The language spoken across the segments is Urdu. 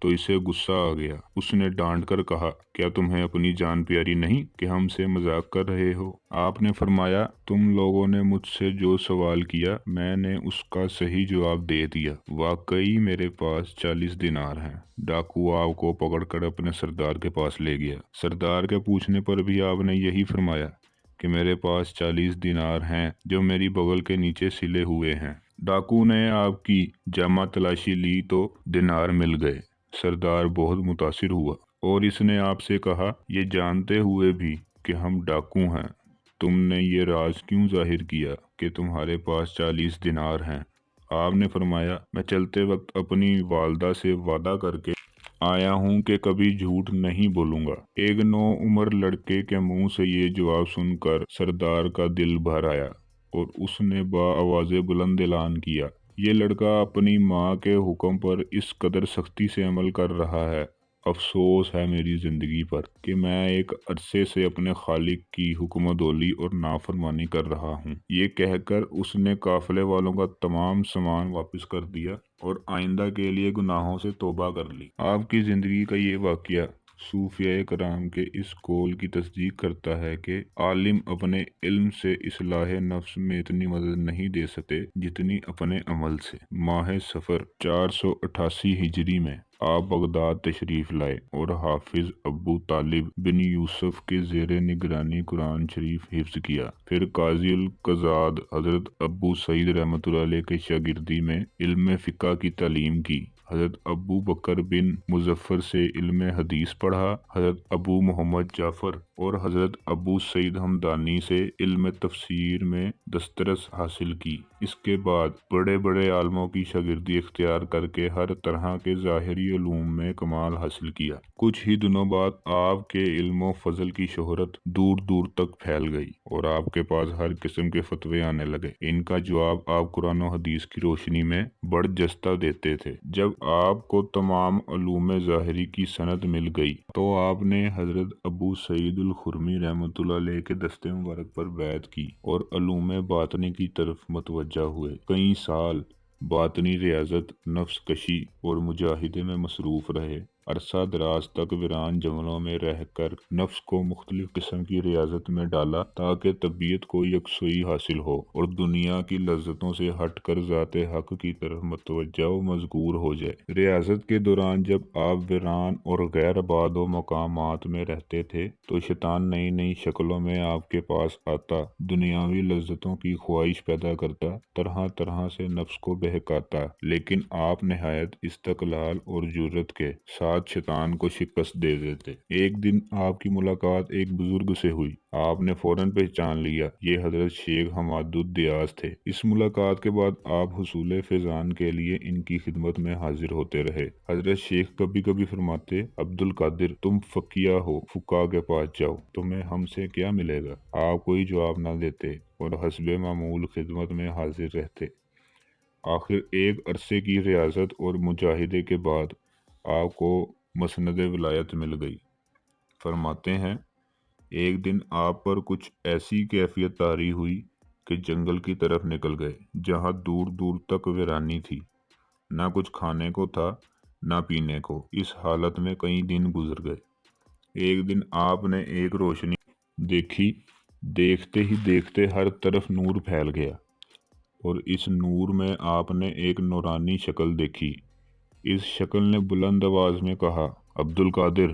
تو اسے غصہ آ گیا۔ اس نے ڈانٹ کر کہا، کیا تمہیں اپنی جان پیاری نہیں کہ ہم سے مذاق کر رہے ہو؟ آپ نے فرمایا، تم لوگوں نے مجھ سے جو سوال کیا میں نے اس کا صحیح جواب دے دیا۔ واقعی میرے پاس 40 دینار ہیں۔ ڈاکو آپ کو پکڑ کر اپنے سردار کے پاس لے گیا۔ سردار کے پوچھنے پر بھی آپ نے یہی فرمایا کہ میرے پاس 40 دینار ہیں جو میری بغل کے نیچے سلے ہوئے ہیں۔ ڈاکو نے آپ کی جامہ تلاشی لی تو دینار مل گئے۔ سردار بہت متاثر ہوا اور اس نے آپ سے کہا، یہ جانتے ہوئے بھی کہ ہم ڈاکو ہیں، تم نے یہ راز کیوں ظاہر کیا کہ تمہارے پاس 40 دینار ہیں؟ آپ نے فرمایا، میں چلتے وقت اپنی والدہ سے وعدہ کر کے آیا ہوں کہ کبھی جھوٹ نہیں بولوں گا۔ ایک نوعمر لڑکے کے منہ سے یہ جواب سن کر سردار کا دل بھر آیا اور اس نے بآواز بلند اعلان کیا، یہ لڑکا اپنی ماں کے حکم پر اس قدر سختی سے عمل کر رہا ہے، افسوس ہے میری زندگی پر کہ میں ایک عرصے سے اپنے خالق کی حکم اولی اور نافرمانی کر رہا ہوں۔ یہ کہہ کر اس نے قافلے والوں کا تمام سامان واپس کر دیا اور آئندہ کے لیے گناہوں سے توبہ کر لی۔ آپ کی زندگی کا یہ واقعہ صوفیاء کرام کے اس قول کی تصدیق کرتا ہے کہ عالم اپنے علم سے اصلاح نفس میں اتنی مدد نہیں دے سکتے جتنی اپنے عمل سے۔ ماہ صفر 488 ہجری میں آپ بغداد تشریف لائے اور حافظ ابو طالب بن یوسف کے زیر نگرانی قرآن شریف حفظ کیا۔ پھر قاضی القضات حضرت ابو سعید رحمۃ اللہ علیہ کے شاگردی میں علم فقہ کی تعلیم کی۔ حضرت ابو بکر بن مظفر سے علم حدیث پڑھا۔ حضرت ابو محمد جعفر اور حضرت ابو سعید حمدانی سے علم تفسیر میں دسترس حاصل کی۔ اس کے بعد بڑے بڑے عالموں کی شاگردی اختیار کر کے ہر طرح کے ظاہری علوم میں کمال حاصل کیا۔ کچھ ہی دنوں بعد آپ کے علم و فضل کی شہرت دور دور تک پھیل گئی اور آپ کے پاس ہر قسم کے فتوے آنے لگے۔ ان کا جواب آپ قرآن و حدیث کی روشنی میں برجستہ دیتے تھے۔ جب آپ کو تمام علوم ظاہری کی سند مل گئی تو آپ نے حضرت ابو سعید الخرمی رحمۃ اللہ علیہ کے دستے مبارک پر بیعت کی اور علوم باطنی کی طرف متوجہ ہوئے۔ کئی سال باطنی ریاضت، نفس کشی اور مجاہدے میں مصروف رہے۔ عرصہ دراز تک ویران جنگلوں میں رہ کر نفس کو مختلف قسم کی ریاضت میں ڈالا تاکہ طبیعت کو یکسوئی حاصل ہو اور دنیا کی لذتوں سے ہٹ کر ذات حق کی طرف متوجہ و مذکور ہو جائے۔ ریاضت کے دوران جب آپ ویران اور غیر آباد و مقامات میں رہتے تھے تو شیطان نئی نئی شکلوں میں آپ کے پاس آتا، دنیاوی لذتوں کی خواہش پیدا کرتا، طرح طرح سے نفس کو بہکاتا، لیکن آپ نہایت استقلال اور جرأت کے ساتھ شیطان کو شکست دے دیتے۔ ایک دن آپ کی ملاقات ایک بزرگ سے ہوئی۔ آپ نے فوراً پہچان لیا، یہ حضرت شیخ حماد الدیاس تھے۔ اس ملاقات کے بعد آپ حصول فیضان کے لیے ان کی خدمت میں حاضر ہوتے رہے۔ حضرت شیخ کبھی کبھی فرماتے، عبد القادر، تم فقیہ ہو، فقہا کے پاس جاؤ، تمہیں ہم سے کیا ملے گا؟ آپ کوئی جواب نہ دیتے اور حسب معمول خدمت میں حاضر رہتے۔ آخر ایک عرصے کی ریاضت اور مجاہدے کے بعد آپ کو مسند ولایت مل گئی۔ فرماتے ہیں، ایک دن آپ پر کچھ ایسی کیفیت طاری ہوئی کہ جنگل کی طرف نکل گئے جہاں دور دور تک ویرانی تھی، نہ کچھ کھانے کو تھا نہ پینے کو۔ اس حالت میں کئی دن گزر گئے۔ ایک دن آپ نے ایک روشنی دیکھی، دیکھتے ہی دیکھتے ہر طرف نور پھیل گیا اور اس نور میں آپ نے ایک نورانی شکل دیکھی۔ اس شکل نے بلند آواز میں کہا، عبد القادر،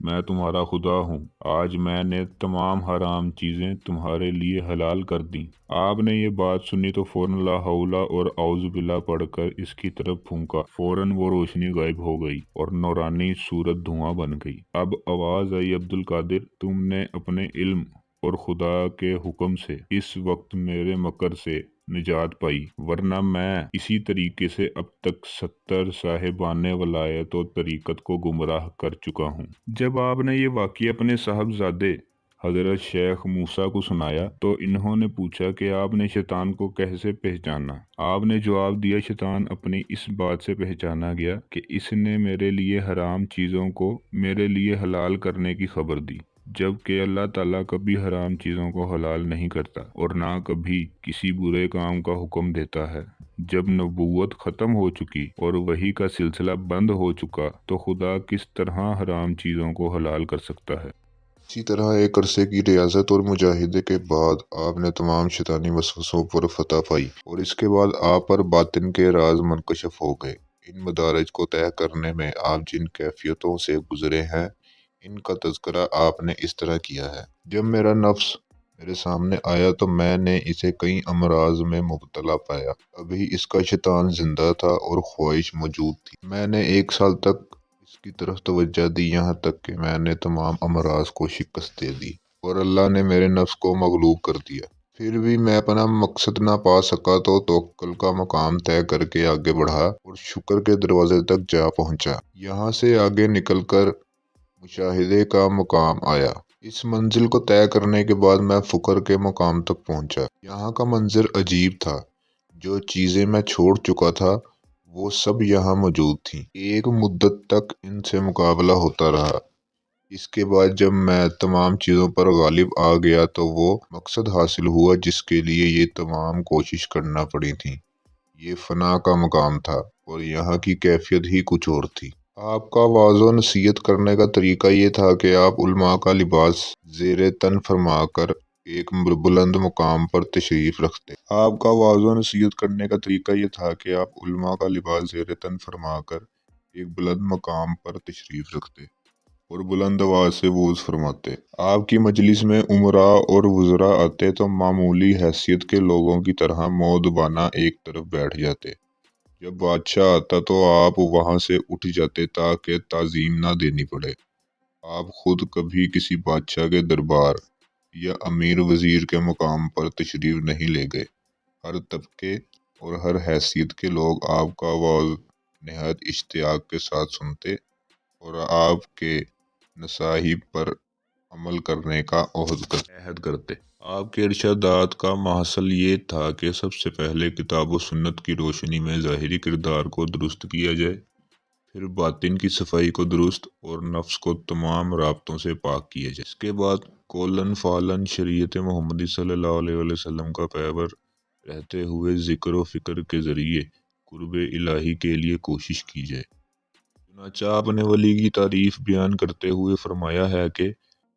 میں تمہارا خدا ہوں، آج میں نے تمام حرام چیزیں تمہارے لیے حلال کر دیں۔ آپ نے یہ بات سنی تو فوراً لا حول اور اعوذ باللہ پڑھ کر اس کی طرف پھونکا، فوراً وہ روشنی غائب ہو گئی اور نورانی صورت دھواں بن گئی۔ اب آواز آئی، عبد القادر، تم نے اپنے علم اور خدا کے حکم سے اس وقت میرے مکر سے نجات پائی، ورنہ میں اسی طریقے سے اب تک 70 صاحبان ولایت و طریقت کو گمراہ کر چکا ہوں۔ جب آپ نے یہ واقعہ اپنے صاحبزادے حضرت شیخ موسیٰ کو سنایا تو انہوں نے پوچھا کہ آپ نے شیطان کو کیسے پہچانا؟ آپ نے جواب دیا، شیطان اپنی اس بات سے پہچانا گیا کہ اس نے میرے لیے حرام چیزوں کو میرے لیے حلال کرنے کی خبر دی، جبکہ اللہ تعالیٰ کبھی حرام چیزوں کو حلال نہیں کرتا اور نہ کبھی کسی برے کام کا حکم دیتا ہے۔ جب نبوت ختم ہو چکی اور وحی کا سلسلہ بند ہو چکا تو خدا کس طرح حرام چیزوں کو حلال کر سکتا ہے؟ اسی طرح ایک عرصے کی ریاضت اور مجاہدے کے بعد آپ نے تمام شیطانی وسوسوں پر فتح پائی، اور اس کے بعد آپ پر باطن کے راز منکشف ہو گئے۔ ان مدارج کو طے کرنے میں آپ جن کیفیتوں سے گزرے ہیں، ان کا تذکرہ آپ نے اس طرح کیا ہے: جب میرا نفس میرے سامنے آیا تو میں نے اسے کئی امراض میں مبتلا پایا۔ ابھی اس کا شیطان زندہ تھا اور خواہش موجود تھی۔ میں نے 1 سال تک اس کی طرف توجہ دی، یہاں تک کہ میں نے تمام امراض کو شکست دے دی اور اللہ نے میرے نفس کو مغلوب کر دیا۔ پھر بھی میں اپنا مقصد نہ پا سکا تو توکل کا مقام طے کر کے آگے بڑھا اور شکر کے دروازے تک جا پہنچا۔ یہاں سے آگے نکل کر مشاہدے کا مقام آیا۔ اس منزل کو طے کرنے کے بعد میں فکر کے مقام تک پہنچا۔ یہاں کا منظر عجیب تھا۔ جو چیزیں میں چھوڑ چکا تھا وہ سب یہاں موجود تھیں۔ ایک مدت تک ان سے مقابلہ ہوتا رہا۔ اس کے بعد جب میں تمام چیزوں پر غالب آ گیا تو وہ مقصد حاصل ہوا جس کے لیے یہ تمام کوشش کرنا پڑی تھی۔ یہ فنا کا مقام تھا اور یہاں کی کیفیت ہی کچھ اور تھی۔ آپ کا وعظ و نصیحت کرنے کا طریقہ یہ تھا کہ آپ علماء کا لباس زیر تن فرما کر ایک بلند مقام پر تشریف رکھتے۔ آپ کا وعظ و نصیحت کرنے کا طریقہ یہ تھا کہ آپ علماء کا لباس زیر تن فرما کر ایک بلند مقام پر تشریف رکھتے اور بلند آواز سے وعظ فرماتے۔ آپ کی مجلس میں امراء اور وزراء آتے تو معمولی حیثیت کے لوگوں کی طرح مودبانہ ایک طرف بیٹھ جاتے۔ جب بادشاہ آتا تو آپ وہاں سے اٹھ جاتے تاکہ تعظیم نہ دینی پڑے۔ آپ خود کبھی کسی بادشاہ کے دربار یا امیر وزیر کے مقام پر تشریف نہیں لے گئے۔ ہر طبقے اور ہر حیثیت کے لوگ آپ کا وعظ نہایت اشتیاق کے ساتھ سنتے اور آپ کے نصائح پر عمل کرنے کا عہد کرتے۔ آپ کے ارشادات کا محصل یہ تھا کہ سب سے پہلے کتاب و سنت کی روشنی میں ظاہری کردار کو درست کیا جائے، پھر باطن کی صفائی کو درست اور نفس کو تمام رابطوں سے پاک کیا جائے۔ اس کے بعد قولاً فعلاً شریعت محمدی صلی اللہ علیہ وسلم کا پیرو رہتے ہوئے ذکر و فکر کے ذریعے قرب الہی کے لیے کوشش کی جائے۔ چنانچہ آپ نے ولی کی تعریف بیان کرتے ہوئے فرمایا ہے کہ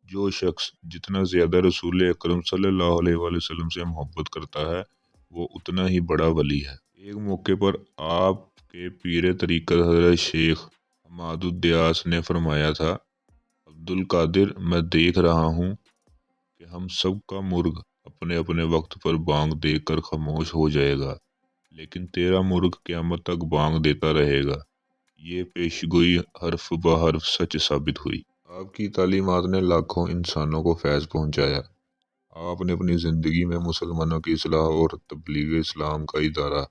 جو شخص جتنا زیادہ رسول اکرم صلی اللہ علیہ وسلم سے محبت کرتا ہے وہ اتنا ہی بڑا ولی ہے۔ ایک موقع پر آپ کے پیر طریقت حضرت شیخ حماد الدیاس نے فرمایا تھا: عبدالقادر، میں دیکھ رہا ہوں کہ ہم سب کا مرغ اپنے اپنے وقت پر بانگ دے کر خاموش ہو جائے گا، لیکن تیرا مرغ قیامت تک بانگ دیتا رہے گا۔ یہ پیشگوئی حرف بہ حرف سچ ثابت ہوئی۔ آپ کی تعلیمات نے لاکھوں انسانوں کو فیض پہنچایا۔ آپ نے اپنی زندگی میں مسلمانوں کی اصلاح اور تبلیغ اسلام کا ادارہ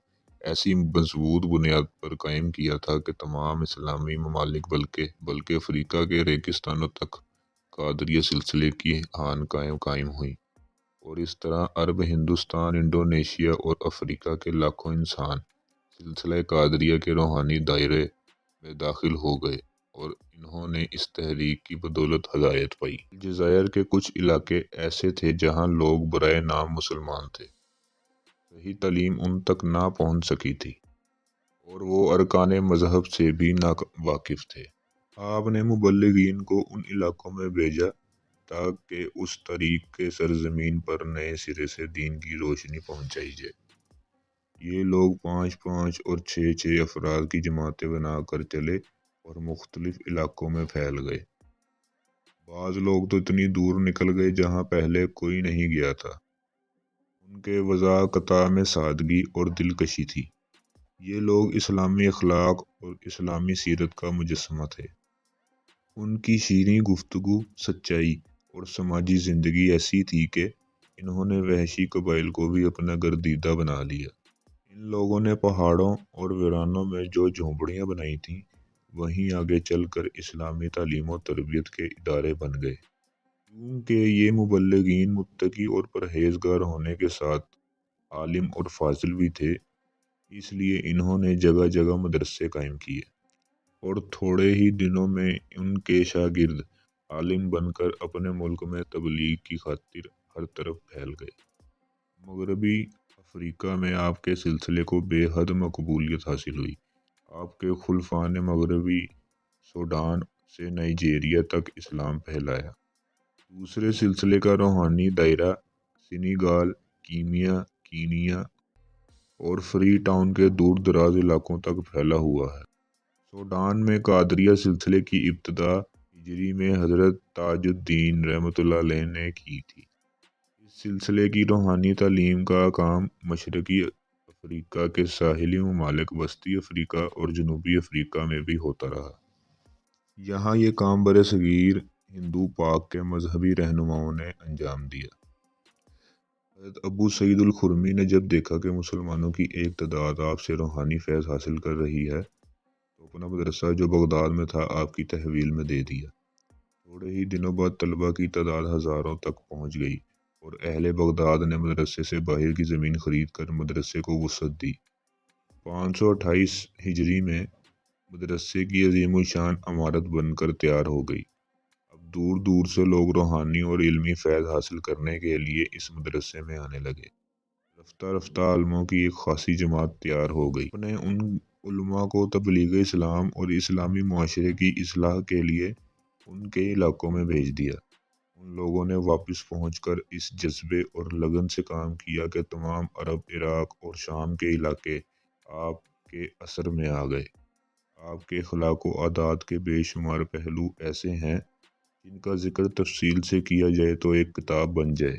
ایسی مضبوط بنیاد پر قائم کیا تھا کہ تمام اسلامی ممالک بلکہ افریقہ کے ریگستانوں تک قادریہ سلسلے کی خانقاہیں قائم ہوئیں، اور اس طرح عرب، ہندوستان، انڈونیشیا اور افریقہ کے لاکھوں انسان سلسلہ قادریہ کے روحانی دائرے میں داخل ہو گئے اور انہوں نے اس تحریک کی بدولت ہدایت پائی۔ الجزائر کے کچھ علاقے ایسے تھے جہاں لوگ برائے نام مسلمان تھے، صحیح تعلیم ان تک نہ پہنچ سکی تھی اور وہ ارکان مذہب سے بھی نا واقف تھے۔ آپ نے مبلغین کو ان علاقوں میں بھیجا تاکہ اس طریق کے سرزمین پر نئے سرے سے دین کی روشنی پہنچائی جائے۔ یہ لوگ 5 اور 6 افراد کی جماعتیں بنا کر چلے اور مختلف علاقوں میں پھیل گئے۔ بعض لوگ تو اتنی دور نکل گئے جہاں پہلے کوئی نہیں گیا تھا۔ ان کے وضاقتہ میں سادگی اور دلکشی تھی۔ یہ لوگ اسلامی اخلاق اور اسلامی سیرت کا مجسمہ تھے۔ ان کی شیریں گفتگو، سچائی اور سماجی زندگی ایسی تھی کہ انہوں نے وحشی قبائل کو بھی اپنا گردیدہ بنا لیا۔ ان لوگوں نے پہاڑوں اور ویرانوں میں جو جھونپڑیاں بنائی تھیں وہیں آگے چل کر اسلامی تعلیم و تربیت کے ادارے بن گئے۔ کیونکہ یہ مبلغین متقی اور پرہیزگار ہونے کے ساتھ عالم اور فاضل بھی تھے، اس لیے انہوں نے جگہ جگہ مدرسے قائم کیے اور تھوڑے ہی دنوں میں ان کے شاگرد عالم بن کر اپنے ملک میں تبلیغ کی خاطر ہر طرف پھیل گئے۔ مغربی افریقہ میں آپ کے سلسلے کو بے حد مقبولیت حاصل ہوئی۔ آپ کے خلفاء نے مغربی سوڈان سے نائجیریا تک اسلام پھیلایا۔ دوسرے سلسلے کا روحانی دائرہ سینیگال، کینیا اور فری ٹاؤن کے دور دراز علاقوں تک پھیلا ہوا ہے۔ سوڈان میں قادریہ سلسلے کی ابتدا ہجری میں حضرت تاج الدین رحمۃ اللہ علیہ نے کی تھی۔ اس سلسلے کی روحانی تعلیم کا کام مشرقی افریقہ کے ساحلی ممالک، وسطی افریقہ اور جنوبی افریقہ میں بھی ہوتا رہا۔ یہاں یہ کام برصغیر ہندو پاک کے مذہبی رہنماؤں نے انجام دیا۔ حضرت ابو سعید الخرمی نے جب دیکھا کہ مسلمانوں کی ایک تعداد آپ سے روحانی فیض حاصل کر رہی ہے تو اپنا مدرسہ جو بغداد میں تھا آپ کی تحویل میں دے دیا۔ تھوڑے ہی دنوں بعد طلبہ کی تعداد ہزاروں تک پہنچ گئی اور اہل بغداد نے مدرسے سے باہر کی زمین خرید کر مدرسے کو وسعت دی۔ 528 ہجری میں مدرسے کی عظیم الشان عمارت بن کر تیار ہو گئی۔ اب دور دور سے لوگ روحانی اور علمی فیض حاصل کرنے کے لیے اس مدرسے میں آنے لگے۔ رفتہ رفتہ عالموں کی ایک خاصی جماعت تیار ہو گئی۔ اپنے ان علماء کو تبلیغ اسلام اور اسلامی معاشرے کی اصلاح کے لیے ان کے علاقوں میں بھیج دیا۔ ان لوگوں نے واپس پہنچ کر اس جذبے اور لگن سے کام کیا کہ تمام عرب، عراق اور شام کے علاقے آپ کے اثر میں آ گئے۔ آپ کے اخلاق و عادات کے بے شمار پہلو ایسے ہیں جن کا ذکر تفصیل سے کیا جائے تو ایک کتاب بن جائے،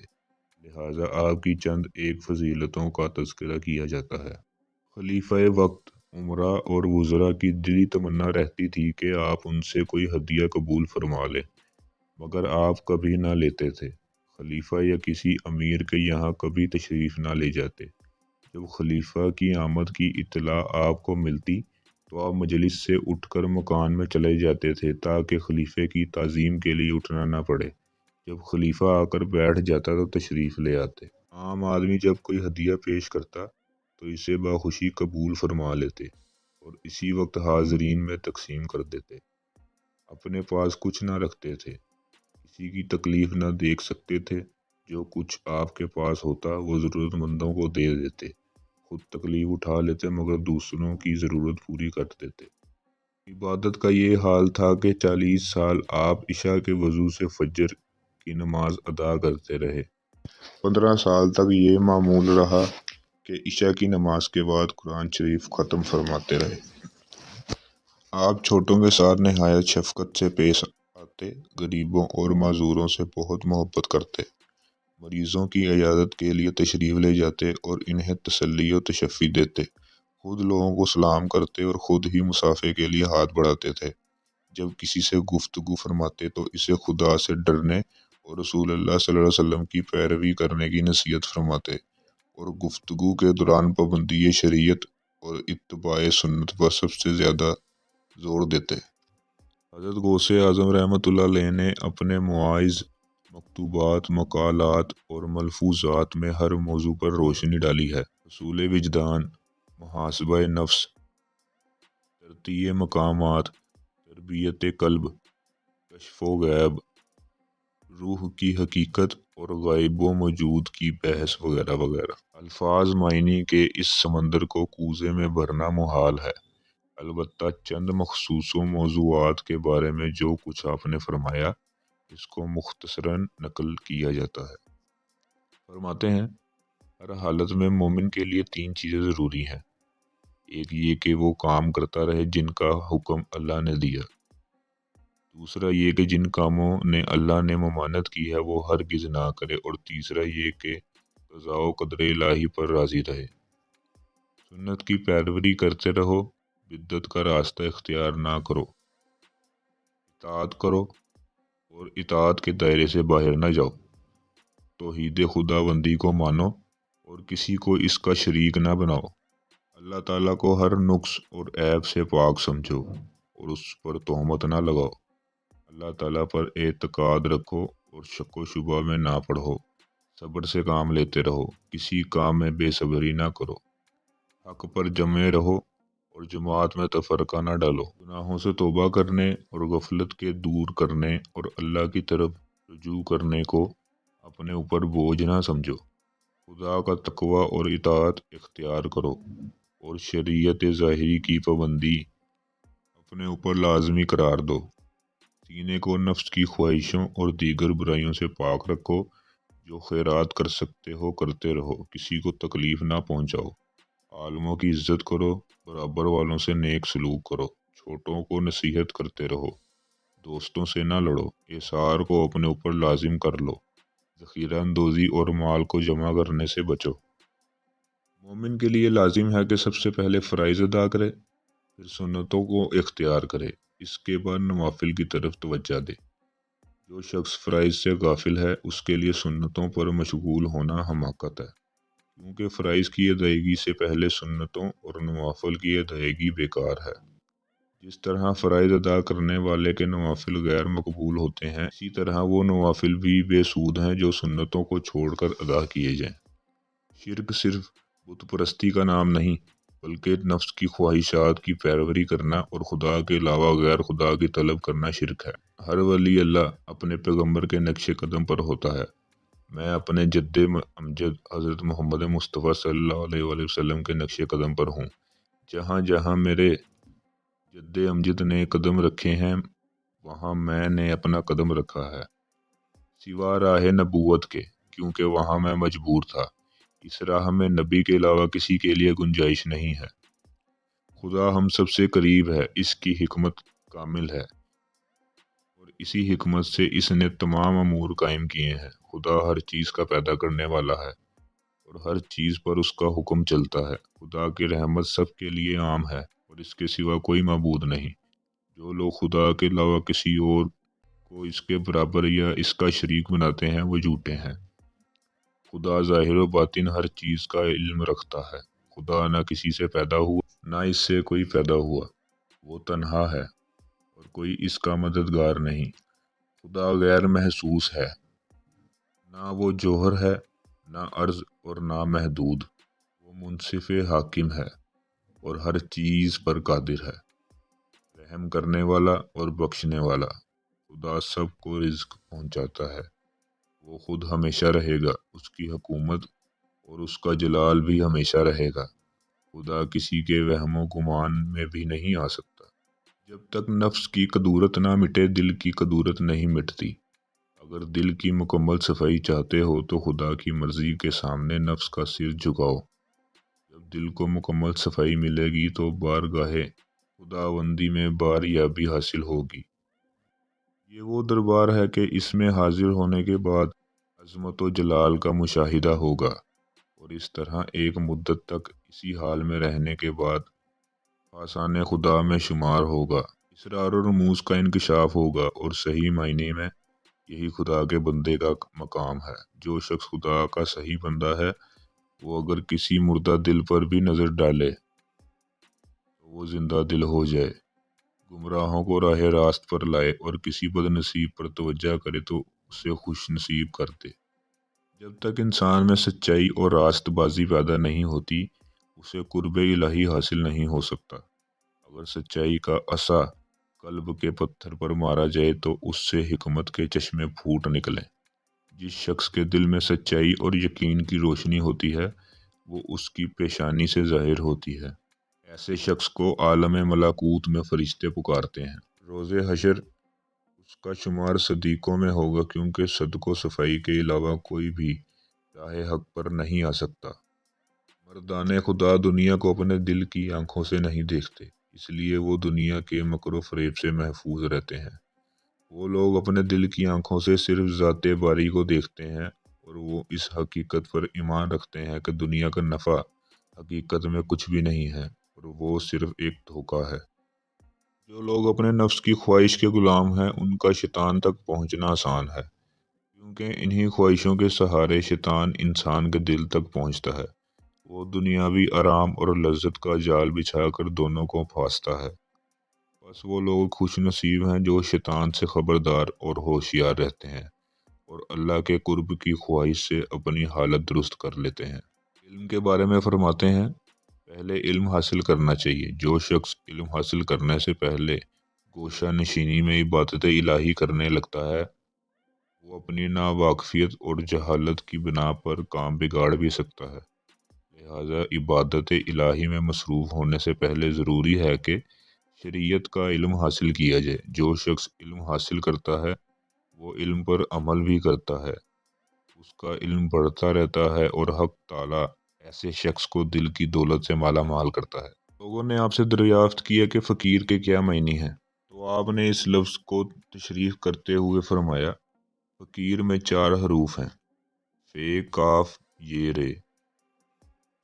لہٰذا آپ کی چند ایک فضیلتوں کا تذکرہ کیا جاتا ہے۔ خلیفہ وقت عمراء اور وزراء کی دلی تمنا رہتی تھی کہ آپ ان سے کوئی ہدیہ قبول فرما لیں، مگر آپ کبھی نہ لیتے تھے۔ خلیفہ یا کسی امیر کے یہاں کبھی تشریف نہ لے جاتے۔ جب خلیفہ کی آمد کی اطلاع آپ کو ملتی تو آپ مجلس سے اٹھ کر مکان میں چلے جاتے تھے تاکہ خلیفے کی تعظیم کے لیے اٹھنا نہ پڑے۔ جب خلیفہ آ کر بیٹھ جاتا تو تشریف لے آتے۔ عام آدمی جب کوئی ہدیہ پیش کرتا تو اسے باخوشی قبول فرما لیتے اور اسی وقت حاضرین میں تقسیم کر دیتے۔ اپنے پاس کچھ نہ رکھتے تھے، کسی کی تکلیف نہ دیکھ سکتے تھے۔ جو کچھ آپ کے پاس ہوتا وہ ضرورت مندوں کو دے دیتے، خود تکلیف اٹھا لیتے مگر دوسروں کی ضرورت پوری کر دیتے۔ عبادت کا یہ حال تھا کہ 40 سال آپ عشاء کے وضو سے فجر کی نماز ادا کرتے رہے۔ 15 سال تک یہ معمول رہا کہ عشاء کی نماز کے بعد قرآن شریف ختم فرماتے رہے۔ آپ چھوٹوں کے ساتھ نہایت شفقت سے پیش آتے، غریبوں اور معذوروں سے بہت محبت کرتے، مریضوں کی عیادت کے لیے تشریف لے جاتے اور انہیں تسلی و تشفی دیتے، خود لوگوں کو سلام کرتے اور خود ہی مصافحے کے لیے ہاتھ بڑھاتے تھے۔ جب کسی سے گفتگو فرماتے تو اسے خدا سے ڈرنے اور رسول اللہ صلی اللہ علیہ وسلم کی پیروی کرنے کی نصیحت فرماتے اور گفتگو کے دوران پابندی شریعت اور اتباع سنت پر سب سے زیادہ زور دیتے۔ حضرت غوث اعظم رحمۃ اللہ علیہ نے اپنے مواعظ، مکتوبات، مقالات اور ملفوظات میں ہر موضوع پر روشنی ڈالی ہے۔ اصول وجدان، محاسبہ نفس، ترتیع مقامات، تربیت قلب، کشف و غیب، روح کی حقیقت اور غائب و موجود کی بحث وغیرہ وغیرہ۔ الفاظ معنی کے اس سمندر کو کوزے میں بھرنا محال ہے، البتہ چند مخصوص موضوعات کے بارے میں جو کچھ آپ نے فرمایا اس کو مختصراً نقل کیا جاتا ہے۔ فرماتے ہیں، ہر حالت میں مومن کے لیے 3 چیزیں ضروری ہیں۔ ایک یہ کہ وہ کام کرتا رہے جن کا حکم اللہ نے دیا، دوسرا یہ کہ جن کاموں نے اللہ نے ممانعت کی ہے وہ ہرگز نہ کرے، اور تیسرا یہ کہ قضاء و قدر الہی پر راضی رہے۔ سنت کی پیروی کرتے رہو، بدعت کا راستہ اختیار نہ کرو، اطاعت کرو اور اطاعت کے دائرے سے باہر نہ جاؤ، توحید خداوندی کو مانو اور کسی کو اس کا شریک نہ بناؤ، اللہ تعالیٰ کو ہر نقص اور عیب سے پاک سمجھو اور اس پر تہمت نہ لگاؤ، اللہ تعالیٰ پر اعتقاد رکھو اور شک و شبہ میں نہ پڑھو، صبر سے کام لیتے رہو، کسی کام میں بے صبری نہ کرو، حق پر جمے رہو اور جماعت میں تفرقہ نہ ڈالو، گناہوں سے توبہ کرنے اور غفلت کے دور کرنے اور اللہ کی طرف رجوع کرنے کو اپنے اوپر بوجھ نہ سمجھو، خدا کا تقوی اور اطاعت اختیار کرو اور شریعت ظاہری کی پابندی اپنے اوپر لازمی قرار دو۔ سینے کو نفس کی خواہشوں اور دیگر برائیوں سے پاک رکھو۔ جو خیرات کر سکتے ہو کرتے رہو، کسی کو تکلیف نہ پہنچاؤ۔ عالموں کی عزت کرو، برابر والوں سے نیک سلوک کرو، چھوٹوں کو نصیحت کرتے رہو، دوستوں سے نہ لڑو، اعصار کو اپنے اوپر لازم کر لو، ذخیرہ اندوزی اور مال کو جمع کرنے سے بچو۔ مومن کے لیے لازم ہے کہ سب سے پہلے فرائض ادا کرے، پھر سنتوں کو اختیار کرے، اس کے بعد نوافل کی طرف توجہ دے۔ جو شخص فرائض سے غافل ہے اس کے لیے سنتوں پر مشغول ہونا حماقت ہے، کیونکہ فرائض کی ادائیگی سے پہلے سنتوں اور نوافل کی ادائیگی بیکار ہے۔ جس طرح فرائض ادا کرنے والے کے نوافل غیر مقبول ہوتے ہیں، اسی طرح وہ نوافل بھی بے سود ہیں جو سنتوں کو چھوڑ کر ادا کیے جائیں۔ شرک صرف بت پرستی کا نام نہیں، بلکہ نفس کی خواہشات کی پیروی کرنا اور خدا کے علاوہ غیر خدا کی طلب کرنا شرک ہے۔ ہر ولی اللہ اپنے پیغمبر کے نقش قدم پر ہوتا ہے۔ میں اپنے جد امجد حضرت محمد مصطفیٰ صلی اللہ علیہ وآلہ وسلم کے نقش قدم پر ہوں۔ جہاں جہاں میرے جد امجد نے قدم رکھے ہیں وہاں میں نے اپنا قدم رکھا ہے، سوا راہ نبوت کے، کیونکہ وہاں میں مجبور تھا۔ اس راہ میں نبی کے علاوہ کسی کے لیے گنجائش نہیں ہے۔ خدا ہم سب سے قریب ہے، اس کی حکمت کامل ہے اور اسی حکمت سے اس نے تمام امور قائم کیے ہیں۔ خدا ہر چیز کا پیدا کرنے والا ہے اور ہر چیز پر اس کا حکم چلتا ہے۔ خدا کی رحمت سب کے لیے عام ہے اور اس کے سوا کوئی معبود نہیں۔ جو لوگ خدا کے علاوہ کسی اور کو اس کے برابر یا اس کا شریک بناتے ہیں وہ جھوٹے ہیں۔ خدا ظاہر و باطن ہر چیز کا علم رکھتا ہے۔ خدا نہ کسی سے پیدا ہوا نہ اس سے کوئی پیدا ہوا، وہ تنہا ہے اور کوئی اس کا مددگار نہیں۔ خدا غیر محسوس ہے، نہ وہ جوہر ہے، نہ عرض اور نہ محدود۔ وہ منصف حاکم ہے اور ہر چیز پر قادر ہے، رحم کرنے والا اور بخشنے والا۔ خدا سب کو رزق پہنچاتا ہے، وہ خود ہمیشہ رہے گا، اس کی حکومت اور اس کا جلال بھی ہمیشہ رہے گا۔ خدا کسی کے وہم و گمان میں بھی نہیں آ سکتا۔ جب تک نفس کی قدورت نہ مٹے دل کی قدورت نہیں مٹتی۔ اگر دل کی مکمل صفائی چاہتے ہو تو خدا کی مرضی کے سامنے نفس کا سر جھکاؤ۔ جب دل کو مکمل صفائی ملے گی تو بارگاہ خداوندی میں باریابی حاصل ہوگی۔ یہ وہ دربار ہے کہ اس میں حاضر ہونے کے بعد عظمت و جلال کا مشاہدہ ہوگا اور اس طرح ایک مدت تک اسی حال میں رہنے کے بعد آسان خدا میں شمار ہوگا، اسرار و رموز کا انکشاف ہوگا اور صحیح معنی میں یہی خدا کے بندے کا مقام ہے۔ جو شخص خدا کا صحیح بندہ ہے وہ اگر کسی مردہ دل پر بھی نظر ڈالے تو وہ زندہ دل ہو جائے، گمراہوں کو راہ راست پر لائے اور کسی بد نصیب پر توجہ کرے تو اسے خوش نصیب کر دے۔ جب تک انسان میں سچائی اور راست بازی پیدا نہیں ہوتی اسے قرب الہی حاصل نہیں ہو سکتا۔ اگر سچائی کا عصا قلب کے پتھر پر مارا جائے تو اس سے حکمت کے چشمے پھوٹ نکلیں۔ جس شخص کے دل میں سچائی اور یقین کی روشنی ہوتی ہے وہ اس کی پیشانی سے ظاہر ہوتی ہے۔ ایسے شخص کو عالم ملکوت میں فرشتے پکارتے ہیں۔ روز حشر اس کا شمار صدیقوں میں ہوگا، کیونکہ صدق و صفائی کے علاوہ کوئی بھی راہ حق پر نہیں آ سکتا۔ مردان خدا دنیا کو اپنے دل کی آنکھوں سے نہیں دیکھتے، اس لیے وہ دنیا کے مکر و فریب سے محفوظ رہتے ہیں۔ وہ لوگ اپنے دل کی آنکھوں سے صرف ذات باری کو دیکھتے ہیں اور وہ اس حقیقت پر ایمان رکھتے ہیں کہ دنیا کا نفع حقیقت میں کچھ بھی نہیں ہے اور وہ صرف ایک دھوکہ ہے۔ جو لوگ اپنے نفس کی خواہش کے غلام ہیں ان کا شیطان تک پہنچنا آسان ہے، کیونکہ انہی خواہشوں کے سہارے شیطان انسان کے دل تک پہنچتا ہے۔ وہ دنیاوی آرام اور لذت کا جال بچھا کر دونوں کو پھانستا ہے۔ بس وہ لوگ خوش نصیب ہیں جو شیطان سے خبردار اور ہوشیار رہتے ہیں اور اللہ کے قرب کی خواہش سے اپنی حالت درست کر لیتے ہیں۔ علم کے بارے میں فرماتے ہیں پہلے علم حاصل کرنا چاہیے۔ جو شخص علم حاصل کرنے سے پہلے گوشہ نشینی میں عبادت الہی کرنے لگتا ہے وہ اپنی ناواقفیت اور جہالت کی بنا پر کام بگاڑ بھی سکتا ہے۔ لہٰذا عبادت الہی میں مصروف ہونے سے پہلے ضروری ہے کہ شریعت کا علم حاصل کیا جائے۔ جو شخص علم حاصل کرتا ہے وہ علم پر عمل بھی کرتا ہے، اس کا علم بڑھتا رہتا ہے اور حق تعالیٰ ایسے شخص کو دل کی دولت سے مالا مال کرتا ہے۔ لوگوں نے آپ سے دریافت کیا کہ فقیر کے کیا معنی ہیں، تو آپ نے اس لفظ کو تشریح کرتے ہوئے فرمایا، فقیر میں 4 حروف ہیں، فے، کاف، یہ، رے۔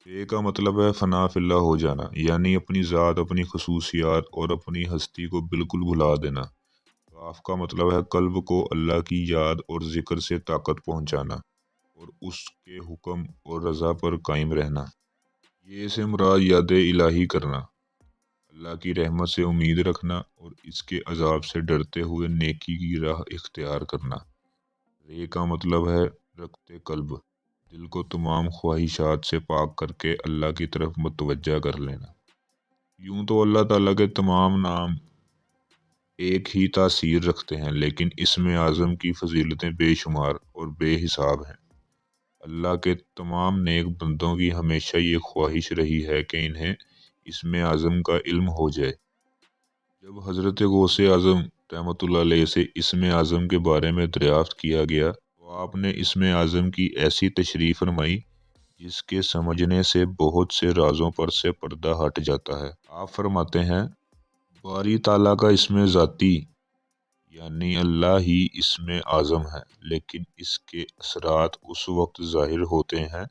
فے کا مطلب ہے فنا فی اللہ ہو جانا، یعنی اپنی ذات، اپنی خصوصیات اور اپنی ہستی کو بالکل بھلا دینا۔ کاف کا مطلب ہے قلب کو اللہ کی یاد اور ذکر سے طاقت پہنچانا اور اس کے حکم اور رضا پر قائم رہنا۔ یہ سے مراد یاد الہی کرنا، اللہ کی رحمت سے امید رکھنا اور اس کے عذاب سے ڈرتے ہوئے نیکی کی راہ اختیار کرنا۔ رے کا مطلب ہے رکھتے قلب، دل کو تمام خواہشات سے پاک کر کے اللہ کی طرف متوجہ کر لینا۔ یوں تو اللہ تعالیٰ کے تمام نام ایک ہی تاثیر رکھتے ہیں، لیکن اسم اعظم کی فضیلتیں بے شمار اور بے حساب ہیں۔ اللہ کے تمام نیک بندوں کی ہمیشہ یہ خواہش رہی ہے کہ انہیں اسم اعظم کا علم ہو جائے۔ جب حضرت غوث اعظم رحمۃ اللہ علیہ سے اسم اعظم کے بارے میں دریافت کیا گیا تو آپ نے اسم اعظم کی ایسی تشریح فرمائی جس کے سمجھنے سے بہت سے رازوں پر سے پردہ ہٹ جاتا ہے۔ آپ فرماتے ہیں، باری تعالیٰ کا اسم ذاتی یعنی اللہ ہی اسم اعظم ہے، لیکن اس کے اثرات اس وقت ظاہر ہوتے ہیں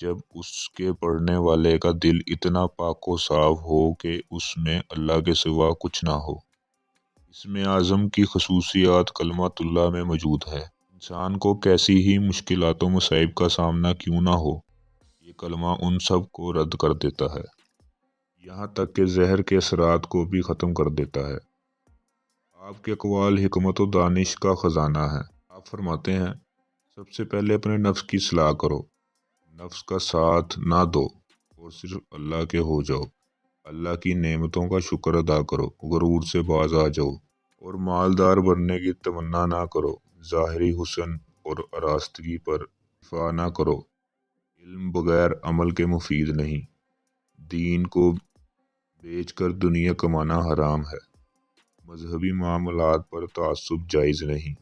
جب اس کے پڑھنے والے کا دل اتنا پاک و صاف ہو کہ اس میں اللہ کے سوا کچھ نہ ہو۔ اسم اعظم کی خصوصیات کلمۃ اللہ میں موجود ہے۔ انسان کو کیسی ہی مشکلات و مصائب کا سامنا کیوں نہ ہو، یہ کلمہ ان سب کو رد کر دیتا ہے، یہاں تک کہ زہر کے اثرات کو بھی ختم کر دیتا ہے۔ آپ کے اقوال حکمت و دانش کا خزانہ ہے۔ آپ فرماتے ہیں، سب سے پہلے اپنے نفس کی اصلاح کرو، نفس کا ساتھ نہ دو اور صرف اللہ کے ہو جاؤ۔ اللہ کی نعمتوں کا شکر ادا کرو، غرور سے باز آ جاؤ اور مالدار بننے کی تمنا نہ کرو۔ ظاہری حسن اور آراستگی پر اکتفا نہ کرو، علم بغیر عمل کے مفید نہیں۔ دین کو بیچ کر دنیا کمانا حرام ہے۔ مذہبی معاملات پر تعصب جائز نہیں۔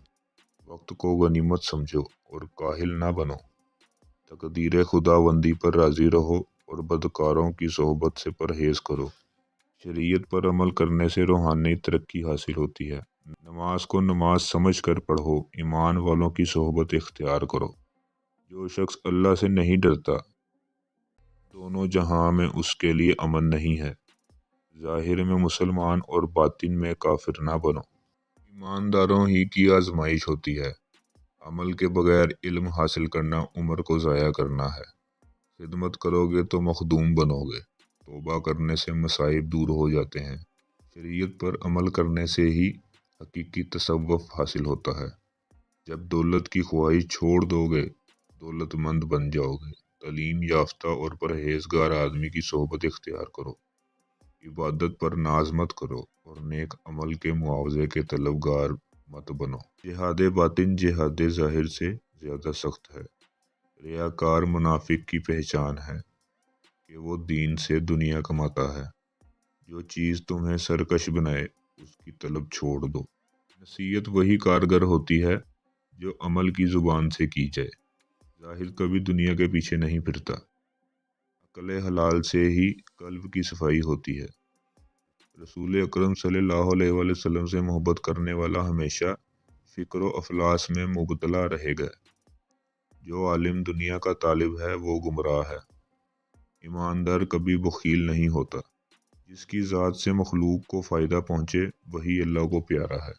وقت کو غنیمت سمجھو اور کاہل نہ بنو۔ تقدیر خداوندی پر راضی رہو اور بدکاروں کی صحبت سے پرہیز کرو۔ شریعت پر عمل کرنے سے روحانی ترقی حاصل ہوتی ہے۔ نماز کو نماز سمجھ کر پڑھو، ایمان والوں کی صحبت اختیار کرو۔ جو شخص اللہ سے نہیں ڈرتا، دونوں جہاں میں اس کے لیے امن نہیں ہے۔ ظاہر میں مسلمان اور باطن میں کافر نہ بنو۔ ایمانداروں ہی کی آزمائش ہوتی ہے۔ عمل کے بغیر علم حاصل کرنا عمر کو ضائع کرنا ہے۔ خدمت کرو گے تو مخدوم بنو گے۔ توبہ کرنے سے مصائب دور ہو جاتے ہیں۔ شریعت پر عمل کرنے سے ہی حقیقی تصوف حاصل ہوتا ہے۔ جب دولت کی خواہش چھوڑ دو گے، دولت مند بن جاؤ گے۔ تعلیم یافتہ اور پرہیزگار آدمی کی صحبت اختیار کرو۔ عبادت پر ناز مت کرو اور نیک عمل کے معاوضے کے طلبگار مت بنو۔ جہاد باطن جہاد ظاہر سے زیادہ سخت ہے۔ ریاکار منافق کی پہچان ہے کہ وہ دین سے دنیا کماتا ہے۔ جو چیز تمہیں سرکش بنائے اس کی طلب چھوڑ دو۔ نصیحت وہی کارگر ہوتی ہے جو عمل کی زبان سے کی جائے۔ ظاہر کبھی دنیا کے پیچھے نہیں پھرتا۔ عقل حلال سے ہی قلب کی صفائی ہوتی ہے۔ رسول اکرم صلی اللہ علیہ وآلہ وسلم سے محبت کرنے والا ہمیشہ فکر و افلاس میں مبتلا رہے گا۔ جو عالم دنیا کا طالب ہے وہ گمراہ ہے۔ ایماندار کبھی بخیل نہیں ہوتا۔ جس کی ذات سے مخلوق کو فائدہ پہنچے وہی اللہ کو پیارا ہے۔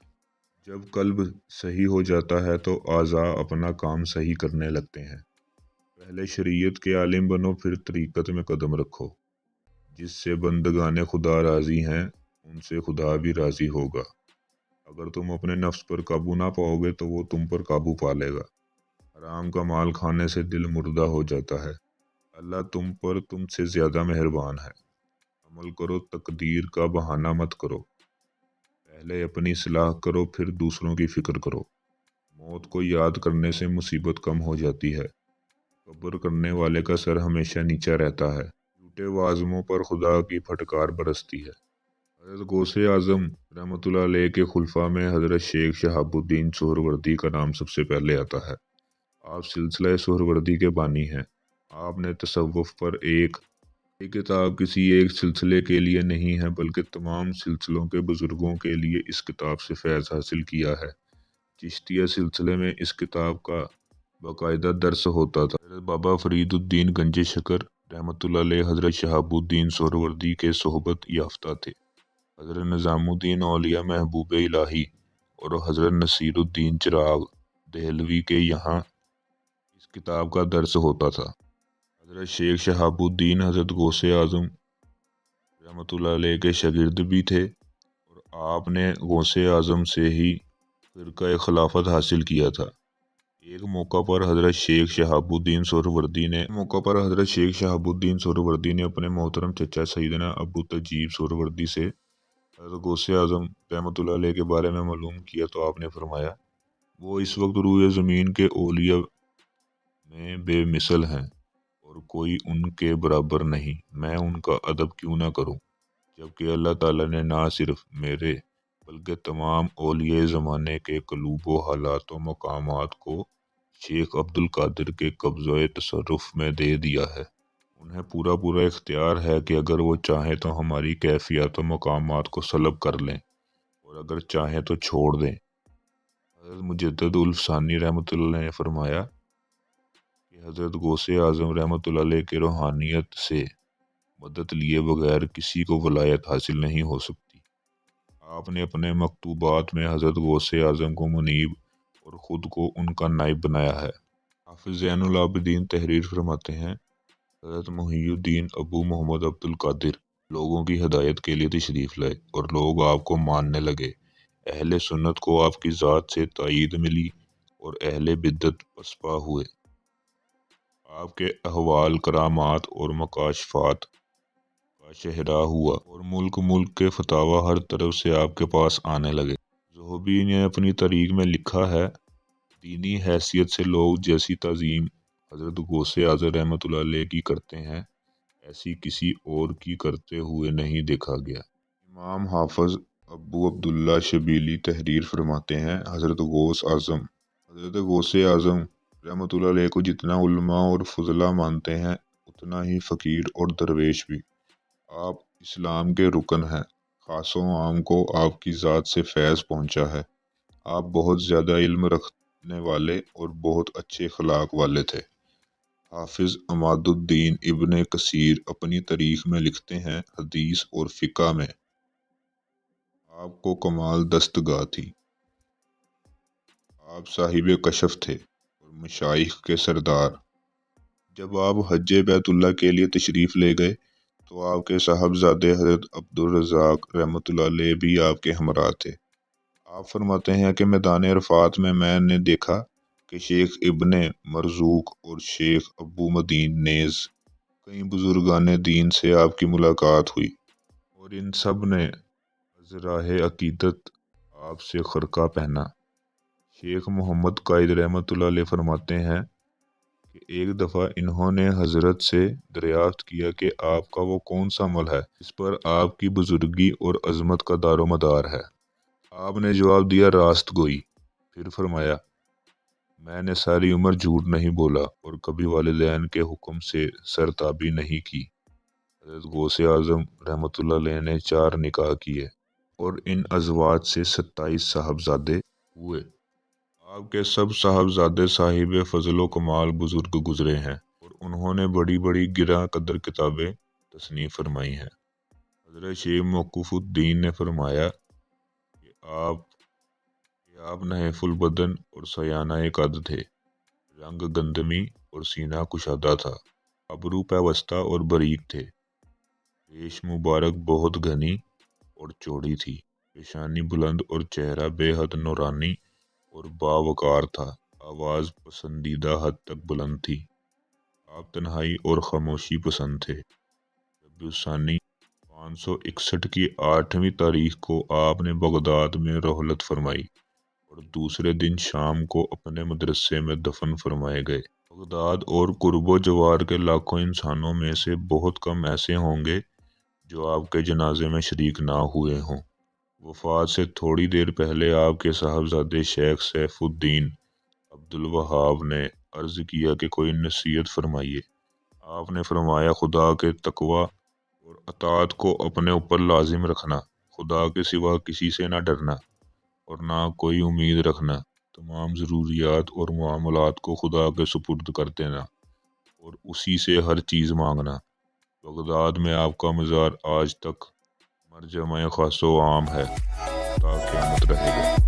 جب قلب صحیح ہو جاتا ہے تو اعضاء اپنا کام صحیح کرنے لگتے ہیں۔ پہلے شریعت کے عالم بنو، پھر طریقت میں قدم رکھو۔ جس سے بندگان خدا راضی ہیں ان سے خدا بھی راضی ہوگا۔ اگر تم اپنے نفس پر قابو نہ پاؤ گے تو وہ تم پر قابو پا لے گا۔ حرام کا مال کھانے سے دل مردہ ہو جاتا ہے۔ اللہ تم پر تم سے زیادہ مہربان ہے۔ عمل کرو، تقدیر کا بہانہ مت کرو۔ پہلے اپنی اصلاح کرو، پھر دوسروں کی فکر کرو۔ موت کو یاد کرنے سے مصیبت کم ہو جاتی ہے۔ قبر کرنے والے کا سر ہمیشہ نیچا رہتا ہے۔ جھوٹے وعظموں پر خدا کی پھٹکار برستی ہے۔ حضرت غوث اعظم رحمۃ اللہ علیہ کے خلفاء میں حضرت شیخ شہاب الدین سہروردی کا نام سب سے پہلے آتا ہے۔ آپ سلسلہ سہروردی کے بانی ہیں۔ آپ نے تصوف پر ایک کتاب کسی ایک سلسلے کے لیے نہیں ہے بلکہ تمام سلسلوں کے بزرگوں کے لیے اس کتاب سے فیض حاصل کیا ہے۔ چشتیہ سلسلے میں اس کتاب کا باقاعدہ درس ہوتا تھا۔ حضرت بابا فرید الدین گنج شکر رحمۃ اللہ علیہ حضرت شہاب الدین سہروردی کے صحبت یافتہ تھے۔ حضرت نظام الدین اولیاء محبوب الہی اور حضرت نصیر الدین چراغ دہلوی کے یہاں اس کتاب کا درس ہوتا تھا۔ حضرت شیخ شہاب الدین حضرت غوث اعظم رحمۃ اللہ علیہ کے شاگرد بھی تھے اور آپ نے غوث اعظم سے ہی فرقہ خلافت حاصل کیا تھا۔ ایک موقع پر حضرت شیخ شہاب الدین سہروردی نے اپنے محترم چچا سیدنا ابو تجیب سہروردی سے حضرت غوث اعظم رحمۃ اللہ علیہ کے بارے میں معلوم کیا تو آپ نے فرمایا وہ اس وقت روئے زمین کے اولیاء میں بے مثل ہیں اور کوئی ان کے برابر نہیں، میں ان کا ادب کیوں نہ کروں، جبکہ اللہ تعالیٰ نے نہ صرف میرے بلکہ تمام اولیاء زمانے کے قلوب و حالات و مقامات کو شیخ عبد القادر کے قبضہ تصرف میں دے دیا ہے۔ انہیں پورا اختیار ہے کہ اگر وہ چاہیں تو ہماری کیفیات و مقامات کو سلب کر لیں اور اگر چاہیں تو چھوڑ دیں۔ حضرت مجدد الف ثانی رحمۃ اللہ علیہ نے فرمایا کہ حضرت غوث اعظم رحمۃ اللہ علیہ کے روحانیت سے مدد لیے بغیر کسی کو ولایت حاصل نہیں ہو سکتی۔ آپ نے اپنے مکتوبات میں حضرت غوث اعظم کو منیب اور خود کو ان کا نائب بنایا ہے۔ حافظ زین العابدین تحریر فرماتے ہیں حضرت محی الدین ابو محمد عبد القادر لوگوں کی ہدایت کے لیے تشریف لائے اور لوگ آپ کو ماننے لگے۔ اہل سنت کو آپ کی ذات سے تائید ملی اور اہل بدعت پسپا ہوئے۔ آپ کے احوال کرامات اور مکاشفات کا شہرا ہوا اور ملک کے فتاوی ہر طرف سے آپ کے پاس آنے لگے۔ زہبی نے اپنی تاریخ میں لکھا ہے دینی حیثیت سے لوگ جیسی تعظیم حضرت غوث اعظم رحمۃ اللہ علیہ کی کرتے ہیں ایسی کسی اور کی کرتے ہوئے نہیں دیکھا گیا۔ امام حافظ ابو عبداللہ شبیلی تحریر فرماتے ہیں حضرت غوث اعظم رحمۃ اللہ علیہ کو جتنا علماء اور فضلاء مانتے ہیں اتنا ہی فقیر اور درویش بھی۔ آپ اسلام کے رکن ہیں۔ خاص و عام کو آپ کی ذات سے فیض پہنچا ہے۔ آپ بہت زیادہ علم رکھنے والے اور بہت اچھے اخلاق والے تھے۔ حافظ عماد الدین ابن کثیر اپنی تاریخ میں لکھتے ہیں حدیث اور فقہ میں آپ کو کمال دستگاہ تھی۔ آپ صاحب کشف تھے اور مشائخ کے سردار۔ جب آپ حج بیت اللہ کے لیے تشریف لے گئے تو آپ کے صاحبزادے حضرت عبد الرزاق رحمۃ اللہ علیہ بھی آپ کے ہمراہ تھے۔ آپ فرماتے ہیں کہ میدان عرفات میں نے دیکھا کہ شیخ ابن مرزوق اور شیخ ابو مدین نیز کئی بزرگان دین سے آپ کی ملاقات ہوئی اور ان سب نے از راہ عقیدت آپ سے خرقہ پہنا۔ شیخ محمد قائد رحمۃ اللہ علیہ فرماتے ہیں کہ ایک دفعہ انہوں نے حضرت سے دریافت کیا کہ آپ کا وہ کون سا عمل ہے جس پر آپ کی بزرگی اور عظمت کا دار و مدار ہے؟ آپ نے جواب دیا راست گوئی۔ پھر فرمایا میں نے ساری عمر جھوٹ نہیں بولا اور کبھی والدین کے حکم سے سرتابی نہیں کی۔ حضرت غوث اعظم رحمۃ اللہ علیہ نے 4 نکاح کیے اور ان ازواج سے 27 صاحبزادے ہوئے۔ آپ کے سب صاحبزادے صاحب فضل و کمال بزرگ گزرے ہیں اور انہوں نے بڑی گراں قدر کتابیں تصنیف فرمائی ہیں۔ حضرت شیخ موقوف الدین نے فرمایا کہ آپ نحیف البدن اور سیانہ قد تھے، رنگ گندمی اور سینہ کشادہ تھا، ابرو پیوستہ اور باریک تھے، ریش مبارک بہت گھنی اور چوڑی تھی، پیشانی بلند اور چہرہ بے حد نورانی اور باوقار تھا، آواز پسندیدہ حد تک بلند تھی۔ آپ تنہائی اور خاموشی پسند تھے۔ ربیع الثانی 561 کی 8ویں تاریخ کو آپ نے بغداد میں رحلت فرمائی اور اور دوسرے دن شام کو اپنے مدرسے میں دفن فرمائے گئے۔ بغداد اور قرب و جوار کے لاکھوں انسانوں میں سے بہت کم ایسے ہوں گے جو آپ کے جنازے میں شریک نہ ہوئے ہوں۔ وفات سے تھوڑی دیر پہلے آپ کے صاحبزادے شیخ سیف الدین عبد الوہاب نے عرض کیا کہ کوئی نصیحت فرمائیے۔ آپ نے فرمایا خدا کے تقوی اور اطاعت کو اپنے اوپر لازم رکھنا، خدا کے سوا کسی سے نہ ڈرنا اور نہ کوئی امید رکھنا، تمام ضروریات اور معاملات کو خدا کے سپرد کر دینا اور اسی سے ہر چیز مانگنا۔ بغداد میں آپ کا مزار آج تک مرجع خاص و عام ہے تا قیامت رہے گا۔